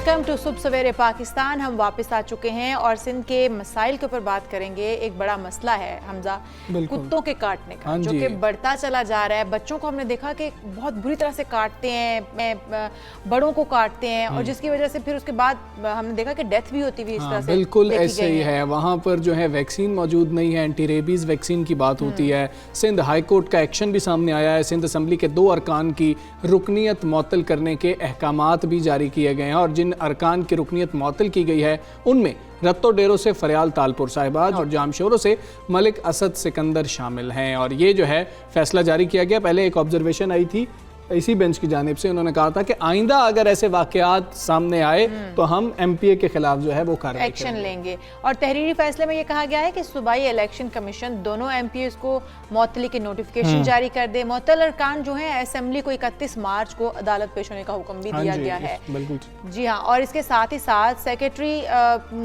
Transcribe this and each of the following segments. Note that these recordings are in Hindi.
वेलकम टू सुबह सवेरे पाकिस्तान। हम वापस आ चुके हैं और सिंध के मसाइल के ऊपर बात करेंगे। एक बड़ा मसला है हमजा, कुत्तों के काटने का, जो कि बढ़ता चला जा रहा है। बच्चों को हमने देखा कि बहुत बुरी तरह से काटते हैं, बड़ों को काटते हैं, और जिसकी वजह से फिर उसके बाद हमने देखा कि डेथ भी होती हुई इस तरह से। बिल्कुल ऐसे ही है। वहाँ पर जो है वैक्सीन मौजूद नहीं है, एंटी रेबीज़ वैक्सीन की बात होती है। सिंध हाई कोर्ट का एक्शन भी सामने आया है। सिंध असम्बली के 2 अरकान की रुकनीत मुअत्तल करने के अहकामात भी जारी किए गए हैं, और जिन अरकान की रुकनीत मुअत्तल की गई है उनमें रत्तो डेरो से फरियाल तालपुर साहिबाज और जामशोरों से मलिक असद सिकंदर शामिल हैं। और ये जो है फैसला जारी किया गया। पहले एक ऑब्जर्वेशन आई थी इसी बेंच की जानिब से, उन्होंने कहा था कि आइंदा अगर ऐसे वाकयात सामने आए तो हम MPA के खिलाफ जो है वो कार्रवाई एक्शन लेंगे। और तहरीरी फैसले में ये कहा गया है कि सूबाई इलेक्शन कमीशन दोनों MPAs को मुअत्तली के नोटिफिकेशन जारी कर दे। मुअत्तल अरकान जो है असेंबली को 31 मार्च को अदालत पेश होने का हुक्म भी दिया गया है। जी हाँ, और इसके साथ ही साथ सेक्रेटरी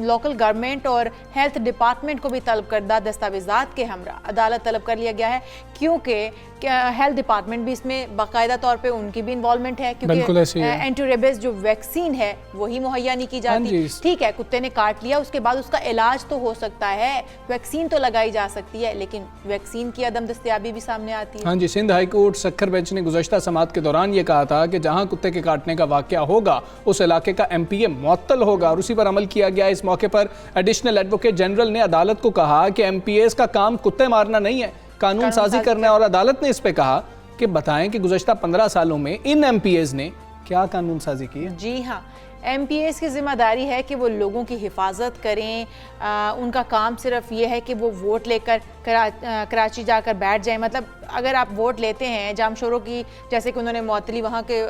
लोकल गवर्नमेंट और हेल्थ डिपार्टमेंट को भी तलब करदा दस्तावेजात के हमरा अदालत तलब कर लिया गया है, क्योंकि हेल्थ डिपार्टमेंट भी इसमें बाकायदा तौर पे उनकी भी इन्वॉल्वमेंट है, क्योंकि एंटी रेबीज जो वैक्सीन है वही मुहैया नहीं की जाती। ठीक है, कुत्ते ने काट लिया, उसके बाद उसका इलाज तो हो सकता है, वैक्सीन तो लगाई जा सकती है, लेकिन वैक्सीन की अदम दस्तयाबी भी सामने आती है। हाँ जी, Sindh high court Sukkur bench ने गुज़श्ता समाअत के दौरान ये कहा था कि जहाँ कुत्ते के काटने का वाक़या होगा उस इलाके का MPA मुअत्तल होगा, और उसी पर अमल किया गया। इस मौके पर एडिशनल एडवोकेट जनरल ने अदालत को कहा कि MPAs का काम कुत्ते मारना नहीं है, कानून साजी करना है। और अदालत ने इस पे कहा कि बताएं कि गुज़श्ता 15 सालों में इन MPAs ने क्या कानून साजी की है। जी हाँ, MPAs की जिम्मेदारी है कि वो लोगों की हिफाजत करें। उनका काम सिर्फ ये है कि वो वोट लेकर कराची जाकर बैठ जाएं। मतलब अगर आप वोट लेते हैं जामशोरों की, जैसे कि उन्होंने मुअत्तली वहाँ के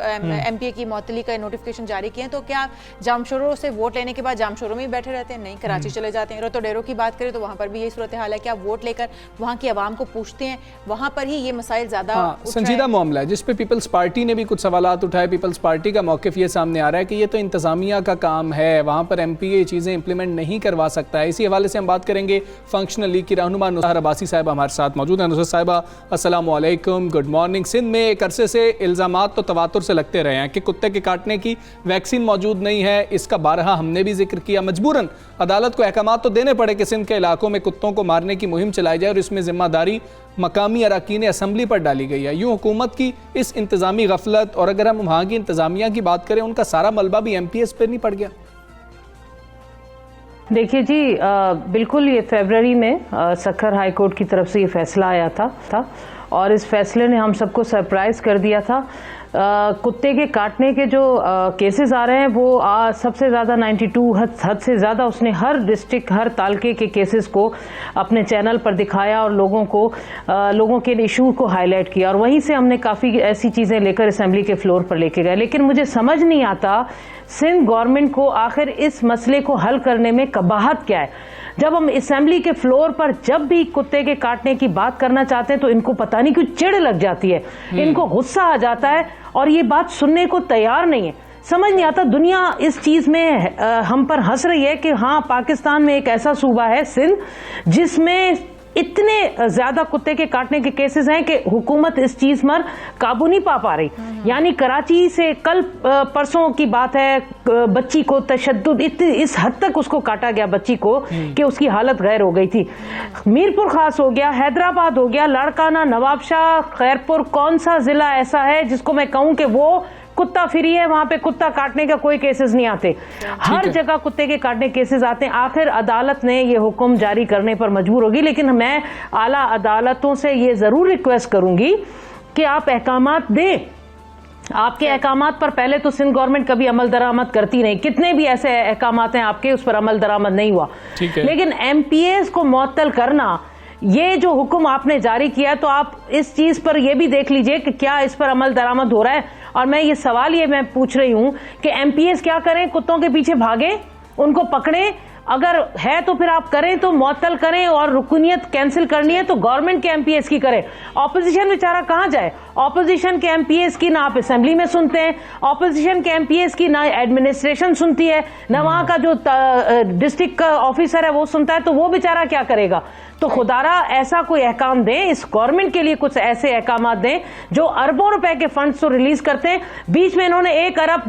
MPA की मुअत्तली का नोटिफिकेशन जारी किए हैं, तो क्या जामशोरों से वोट लेने के बाद जामशोरों में ही बैठे रहते हैं? नहीं, कराची चले जाते हैं। रत्तो डेरो की बात करें तो वहाँ पर भी यही सूरत हाल है कि आप वोट लेकर वहाँ की आवाम को पूछते हैं, वहाँ पर ही ये मसाइल ज़्यादा संजीदा मामला है, जिस पे पीपल्स पार्टी ने भी कुछ सवालात उठाए। पीपल्स पार्टी का मौक़िफ़ ये सामने आ रहा है कि ये तो इंतज़ामिया का काम है, वहाँ पर MPA चीज़ें इंप्लीमेंट नहीं करवा सकता है। इसी हवाले से हम बात करेंगे। फंक्शनल लीग की रहनुमा नुसरत अब्बासी साहब हमारे साथ मौजूद हैं। नुसरत साहिबा, अस्सलामु अलैकुम, गुड मॉर्निंग। सिंध में एक अरसे से इल्ज़ामात तो तवातुर से लगते रहे हैं कि कुत्ते के काटने की वैक्सीन मौजूद नहीं है। इसका बारहा हमने भी जिक्र किया। मजबूरन अदालत को अहकामात तो देने पड़े कि सिंध के इलाकों में कुत्तों को मारने की मुहिम चलाई जाए, और इसमें जिम्मेदारी मकामी अरकान असम्बली पर डाली गई है। यूँ हुकूमत की इस इंतज़ामी गफलत, और अगर हम वहाँ की इंतज़ामिया की बात करें, उनका सारा मलबा भी MPAs पर नहीं पड़ गया? देखिए जी, बिल्कुल ये फरवरी में सक्खर हाई कोर्ट की तरफ से ये फैसला आया था और इस फैसले ने हम सबको सरप्राइज़ कर दिया था। कुत्ते के काटने के जो केसेस आ रहे हैं वो सबसे ज़्यादा 92 हद से ज़्यादा उसने हर डिस्ट्रिक्ट, हर तालके के केसेस को अपने चैनल पर दिखाया और लोगों के इशू को हाईलाइट किया, और वहीं से हमने काफ़ी ऐसी चीज़ें लेकर असेंबली के फ्लोर पर लेके गए। लेकिन मुझे समझ नहीं आता सिंध गवर्नमेंट को आखिर इस मसले को हल करने में कबाहत क्या है। जब हम असेंबली के फ्लोर पर जब भी कुत्ते के काटने की बात करना चाहते हैं तो इनको पता नहीं क्यों चिढ़ लग जाती है, इनको गुस्सा आ जाता है और ये बात सुनने को तैयार नहीं है। समझ नहीं आता, दुनिया इस चीज में हम पर हंस रही है कि हाँ, पाकिस्तान में एक ऐसा सूबा है सिंध जिसमें इतने ज्यादा कुत्ते के काटने के केसेस हैं कि हुकूमत इस चीज पर काबू नहीं पा रही। यानी कराची से कल परसों की बात है, बच्ची को तशद्दुद इस हद तक उसको काटा गया बच्ची को कि उसकी हालत गैर हो गई थी। मीरपुर खास हो गया, हैदराबाद हो गया, लाड़काना, नवाबशाह, खैरपुर, कौन सा जिला ऐसा है जिसको मैं कहूं कि वो कुत्ता फ्री है, वहां पे कुत्ता काटने का कोई केसेस नहीं आते? हर जगह कुत्ते के काटने केसेस आते हैं। आखिर अदालत ने ये हुक्म जारी करने पर मजबूर होगी, लेकिन मैं आला अदालतों से ये जरूर रिक्वेस्ट करूंगी कि आप अहकामात दें। आपके अहकामात पर पहले तो सिंध गवर्नमेंट कभी अमल दरामद करती नहीं, कितने भी ऐसे अहकामात हैं आपके, उस पर अमल दरामद नहीं हुआ। लेकिन MPAs को मुअत्तल करना, ये जो हुक्म आपने जारी किया, तो आप इस चीज पर यह भी देख लीजिए कि क्या इस पर अमल दरामद हो रहा है। और मैं ये सवाल मैं पूछ रही हूं कि MPAs क्या करें? कुत्तों के पीछे भागे, उनको पकड़ें, अगर है तो फिर आप करें तो मुअत्तल करें, और रुकनीत कैंसिल करनी है तो गवर्नमेंट के एमपीएस की करें। ऑपोजिशन बेचारा कहां जाए? ऑपोजिशन के एमपीएस की ना आप असेंबली में सुनते हैं, ऑपोजिशन के एमपीएस की ना एडमिनिस्ट्रेशन सुनती है, ना वहां का जो डिस्ट्रिक्ट ऑफिसर है वो सुनता है, तो वो बेचारा क्या करेगा? तो खुदारा ऐसा कोई अहकाम दें, इस गवर्नमेंट के लिए कुछ ऐसे अहकाम दें जो अरबों रुपए के फंड्स तो रिलीज करते हैं। बीच में इन्होंने 1 अरब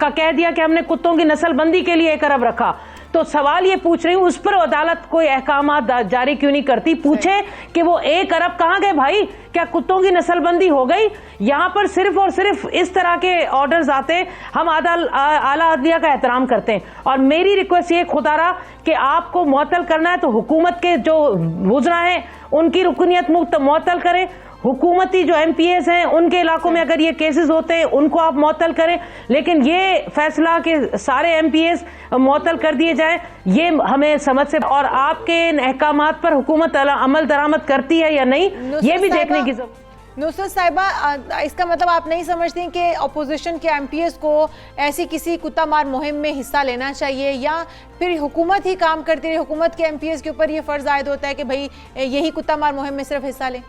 का कह दिया कि हमने कुत्तों की नस्लबंदी के लिए 1 अरब रखा। तो सवाल ये पूछ रही हूं, उस पर अदालत कोई अहकाम जारी क्यों नहीं करती? पूछे कि वो 1 अरब कहां गए भाई? क्या कुत्तों की नस्लबंदी हो गई? यहां पर सिर्फ और सिर्फ इस तरह के ऑर्डर्स आते, हम आला अदलिया का एहतराम करते हैं। और मेरी रिक्वेस्ट ये खुदारा कि आपको मुअत्तल करना है तो हुकूमत के जो वुज़रा हैं उनकी रुकनीत मुअत्तल करें, हुकूमती जो एमपीएस हैं उनके इलाकों में अगर ये केसेस होते हैं उनको आप मुअत्तल करें, लेकिन ये फैसला कि सारे एमपीएस मुअत्तल कर दिए जाएं, ये हमें समझ से, और आपके इन अहकामात पर हुकूमत अमल दरामद करती है या नहीं, ये भी देखने की जरूरत। नुसरत साहिबा, इसका मतलब आप नहीं समझती कि अपोजिशन के एमपीएस को ऐसी किसी कुत्ता मार मुहिम में हिस्सा लेना चाहिए, या फिर हुकूमत ही काम करती रही, हुकूमत के एमपीएस के ऊपर ये फर्ज आयद होता है कि भाई यही कुत्ता मार मुहिम में सिर्फ हिस्सा लें?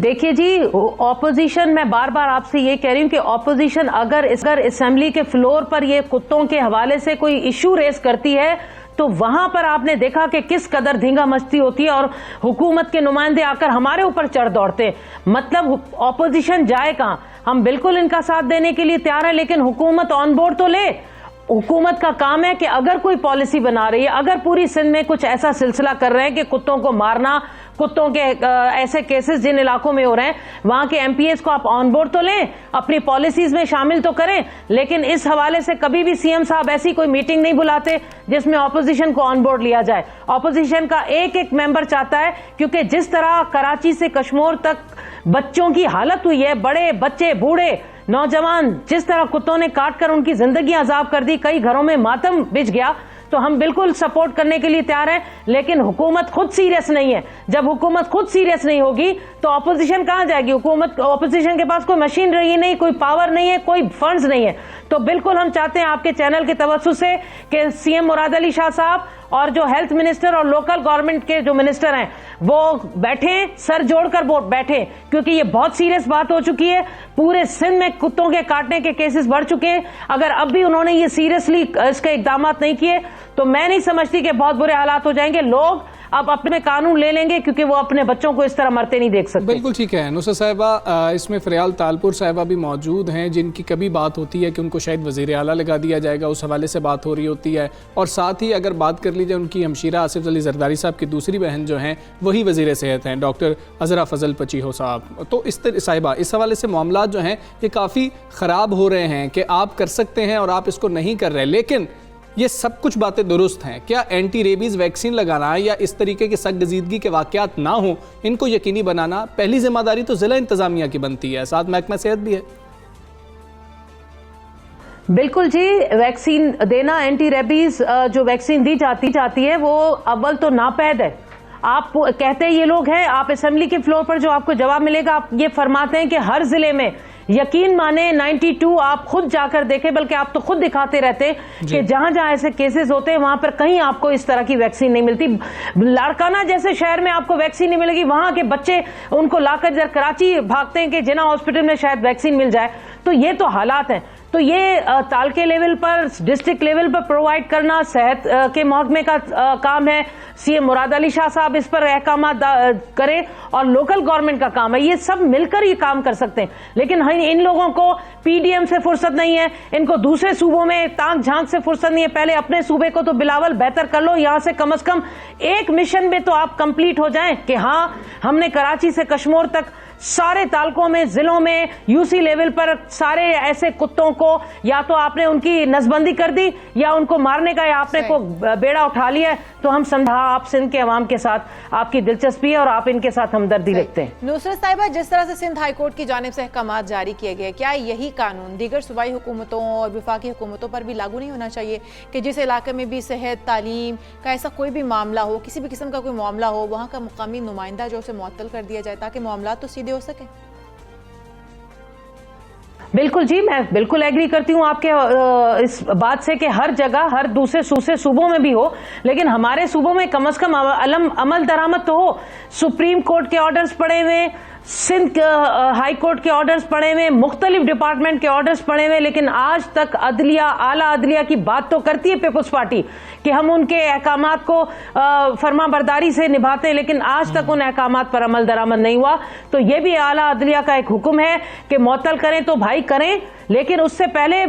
देखिए जी, ऑपोजिशन, मैं बार बार आपसे ये कह रही हूं कि ऑपोजिशन अगर असेंबली के फ्लोर पर ये कुत्तों के हवाले से कोई इशू रेस करती है तो वहां पर आपने देखा कि किस कदर धींगा मस्ती होती है और हुकूमत के नुमाइंदे आकर हमारे ऊपर चढ़ दौड़ते हैं। मतलब ऑपोजिशन जाए कहां? हम बिल्कुल इनका साथ देने के लिए तैयार है, लेकिन हुकूमत ऑन बोर्ड तो ले। हुकूमत का काम है कि अगर कोई पॉलिसी बना रही है, अगर पूरी सिंध में कुछ ऐसा सिलसिला कर रहे हैं कि कुत्तों को मारना, कुत्तों के ऐसे केसेस जिन इलाकों में हो रहे हैं, वहां के एमपीएस को आप ऑन बोर्ड तो लें, अपनी पॉलिसीज में शामिल तो करें। लेकिन इस हवाले से कभी भी सीएम साहब ऐसी कोई मीटिंग नहीं बुलाते जिसमें ऑपोजिशन को ऑन बोर्ड लिया जाए। ऑपोजिशन का एक एक मेंबर चाहता है, क्योंकि जिस तरह कराची से कश्मीर तक बच्चों की हालत हुई है, बड़े बच्चे, बूढ़े, नौजवान, जिस तरह कुत्तों ने काट कर उनकी जिंदगी अजाब कर दी, कई घरों में मातम बिछ गया, तो हम बिल्कुल सपोर्ट करने के लिए तैयार हैं। लेकिन हुकूमत खुद सीरियस नहीं है। जब हुकूमत खुद सीरियस नहीं होगी तो ऑपोजिशन कहां जाएगी? हुकूमत, ऑपोजिशन के पास कोई मशीनरी नहीं, कोई पावर नहीं है, कोई फंड्स नहीं है। तो बिल्कुल हम चाहते हैं आपके चैनल के तवज्जुह से कि सीएम मुराद अली शाह साहब और जो हेल्थ मिनिस्टर और लोकल गवर्नमेंट के जो मिनिस्टर हैं वो बैठे, सर जोड़कर बैठे, क्योंकि ये बहुत सीरियस बात हो चुकी है। पूरे सिंध में कुत्तों के काटने के केसेस बढ़ चुके हैं। अगर अब भी उन्होंने ये सीरियसली इसके इकदाम नहीं किए तो मैं नहीं समझती कि बहुत बुरे हालात हो जाएंगे। लोग अब अपने कानून ले लेंगे, क्योंकि वो अपने बच्चों को इस तरह मरते नहीं देख सकते। बिल्कुल ठीक है नुसरत साहिबा, इसमें फ़रियाल तालपुर साहिबा भी मौजूद हैं, जिनकी कभी बात होती है कि उनको शायद वज़ीर आला लगा दिया जाएगा, उस हवाले से बात हो रही होती है। और साथ ही अगर बात कर लीजिए उनकी हमशीरा आसिफ अली जरदारी साहब की दूसरी बहन जो हैं वही वज़ीर सेहत हैं, डॉक्टर अजरा फजल पचीहो साहब। तो साहिबा, इस हवाले से मामला जो हैं ये काफ़ी ख़राब हो रहे हैं कि आप कर सकते हैं और आप इसको नहीं कर रहे। लेकिन ये सब कुछ बातें दुरुस्त हैं, क्या एंटी रेबीज़ वैक्सीन लगाना या इस तरीके के सख्त गजीदगी के वाक़यात ना हो, इनको यकीनी बनाना पहली जिम्मेदारी तो ज़िला इंतज़ामिया की बनती है, साथ महकमा सेहत भी है। बिल्कुल जी, वैक्सीन देना, एंटी रेबीज जो वैक्सीन दी जाती है वो अव्वल तो नापैद है। आप कहते हैं ये लोग हैं, आप असेंबली के फ्लोर पर जो आपको जवाब मिलेगा, आप ये फरमाते हैं कि हर जिले में, यकीन माने 92 आप खुद जाकर देखें, बल्कि आप तो खुद दिखाते रहते कि जहां जहां ऐसे केसेस होते हैं वहां पर कहीं आपको इस तरह की वैक्सीन नहीं मिलती। लाड़काना जैसे शहर में आपको वैक्सीन नहीं मिलेगी, वहां के बच्चे उनको लाकर जब कराची भागते हैं कि जिना हॉस्पिटल में शायद वैक्सीन मिल जाए। तो ये तो हालात हैं। तो ये तालके लेवल पर, डिस्ट्रिक्ट लेवल पर प्रोवाइड करना सेहत के महकमे का काम है। सीएम मुराद अली शाह साहब इस पर अहकाम करें और लोकल गवर्नमेंट का काम है। ये सब मिलकर ये काम कर सकते हैं। लेकिन इन लोगों को पीडीएम से फुर्सत नहीं है, इनको दूसरे सूबों में ताक झांक से फुर्सत नहीं है। पहले अपने सूबे को तो बिलावल बेहतर कर लो, यहां से कम एक मिशन में तो आप कंप्लीट हो जाएं कि हाँ, हमने कराची से कश्मीर तक सारे तालकों में, जिलों में, यूसी लेवल पर सारे ऐसे कुत्तों को या तो आपने उनकी नसबंदी कर दी या उनको मारने का या आपने को बेड़ा उठा लिया। तो हम समझा आप सिंध के अवाम के साथ आपकी दिलचस्पी है और आप इनके साथ हमदर्दी रखते हैं। नुसरत साहिबा, जिस तरह से सिंध हाईकोर्ट की जानिब से अहकाम जारी किए गए, क्या यही कानून दीगर सूबाई हुकूमतों और वफाकी हुकूमतों पर भी लागू नहीं होना चाहिए कि जिस इलाके में भी सेहत, तालीम का ऐसा कोई भी मामला हो, किसी भी किस्म का कोई मामला हो, वहाँ का मुकामी नुमाइंदा जो उसे मुअत्तल कर दिया जाए ताकि मामला तो सीधे हो सके? बिल्कुल जी, मैं बिल्कुल एग्री करती हूँ आपके इस बात से कि हर जगह हर दूसरे सूबों में भी हो, लेकिन हमारे सूबों में कम से कम अमल दरामद तो हो। सुप्रीम कोर्ट के ऑर्डर्स पड़े हुए, सिंध हाई कोर्ट के ऑर्डर्स पड़े हुए, मुख्तलिफ डिपार्टमेंट के ऑर्डर्स पड़े हुए, लेकिन आज तक अदलिया, आला अदलिया की बात तो करती है पीपल्स पार्टी कि हम उनके अहकामात को फरमाबरदारी से निभाते हैं, लेकिन आज तक उन अहकामात पर अमल दरामद नहीं हुआ। तो ये भी आला अदलिया का एक हुक्म है कि मुअत्तल करें तो भाई करें, लेकिन उससे पहले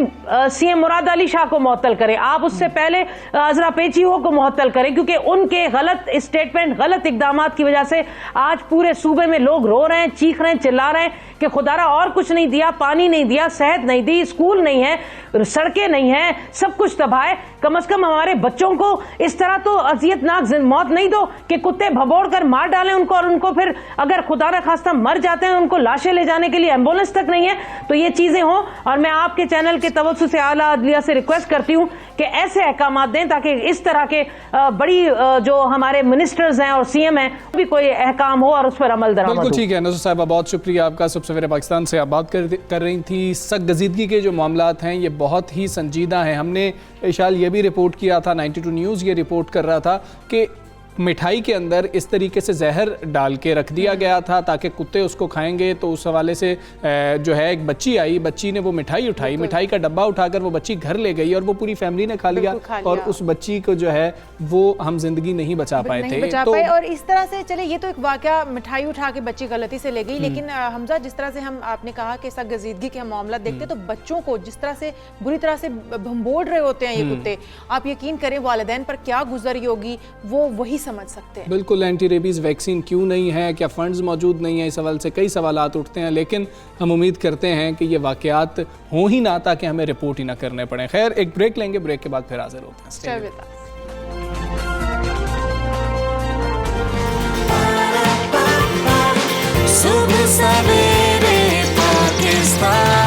सीएम मुराद अली शाह को मुअत्तल करें, आप उससे पहले अजरा पेचीहो को मुअत्तल करें, क्योंकि उनके गलत स्टेटमेंट, गलत इकदामात की वजह से आज पूरे सूबे में लोग रो रहे हैं, चीख रहे हैं, चिल्ला रहे हैं कि खुदारा और कुछ नहीं दिया, पानी नहीं दिया, सेहत नहीं दी, स्कूल नहीं है, सड़कें नहीं है, सब कुछ तबाह है। कम से कम हमारे बच्चों को इस तरह तो अजियतनाक मौत नहीं दो कि कुत्ते भगोड़ कर मार डालें उनको, और उनको फिर अगर खुदा न खास्ता मर जाते हैं उनको लाशें ले जाने के लिए एम्बुलेंस तक नहीं है। तो ये चीजें हों, और मैं आपके चैनल के तवज्जो से आला अदलिया से रिक्वेस्ट करती हूं कि ऐसे अहकाम दें ताकि इस तरह के बड़ी जो हमारे मिनिस्टर्स हैं और सीएम हैं भी कोई अहकाम हो और उस पर अमल दरामद हो। बिल्कुल ठीक है नज़र साहिबा, बहुत शुक्रिया आपका। सब सवेरे पाकिस्तान से आप बात कर रही थी। सख्त गजीदगी के जो मामलात हैं ये बहुत ही संजीदा हैं। हमने शायद ये भी रिपोर्ट किया था, 92 न्यूज़ ये रिपोर्ट कर रहा था कि मिठाई के अंदर इस तरीके से जहर डाल के रख दिया गया था ताकि कुत्ते उसको खाएंगे। तो उस हवाले से जो है एक बच्ची आई, बच्ची ने वो मिठाई उठाई, मिठाई का डब्बा उठाकर वो बच्ची घर ले गई और वो पूरी फैमिली ने खा लिया और उस बच्ची को जो है वो हम जिंदगी नहीं बचा पाए थे। तो और इस तरह से चले, ये तो एक वाकया, मिठाई उठा के बच्ची गलती से ले गई, लेकिन हमजा जिस तरह से आपने कहा कि सख्त गजीदगी के हम मामला देखते तो बच्चों को जिस तरह से बुरी तरह से भंबोड़ रहे होते हैं ये कुत्ते, आप यकीन करें वालिदैन पर क्या गुजरी होगी वो वही समझ सकते हैं। बिल्कुल, एंटी रेबीज वैक्सीन क्यों नहीं है, क्या फंड्स मौजूद नहीं है, इस सवाल से कई सवालात उठते हैं, लेकिन हम उम्मीद करते हैं कि ये वाकयात हों ही ना ताकि हमें रिपोर्ट ही ना करने पड़े। खैर, एक ब्रेक लेंगे, ब्रेक के बाद फिर हाजिर होते हैं। सुबह सवेरे पाकिस्तान।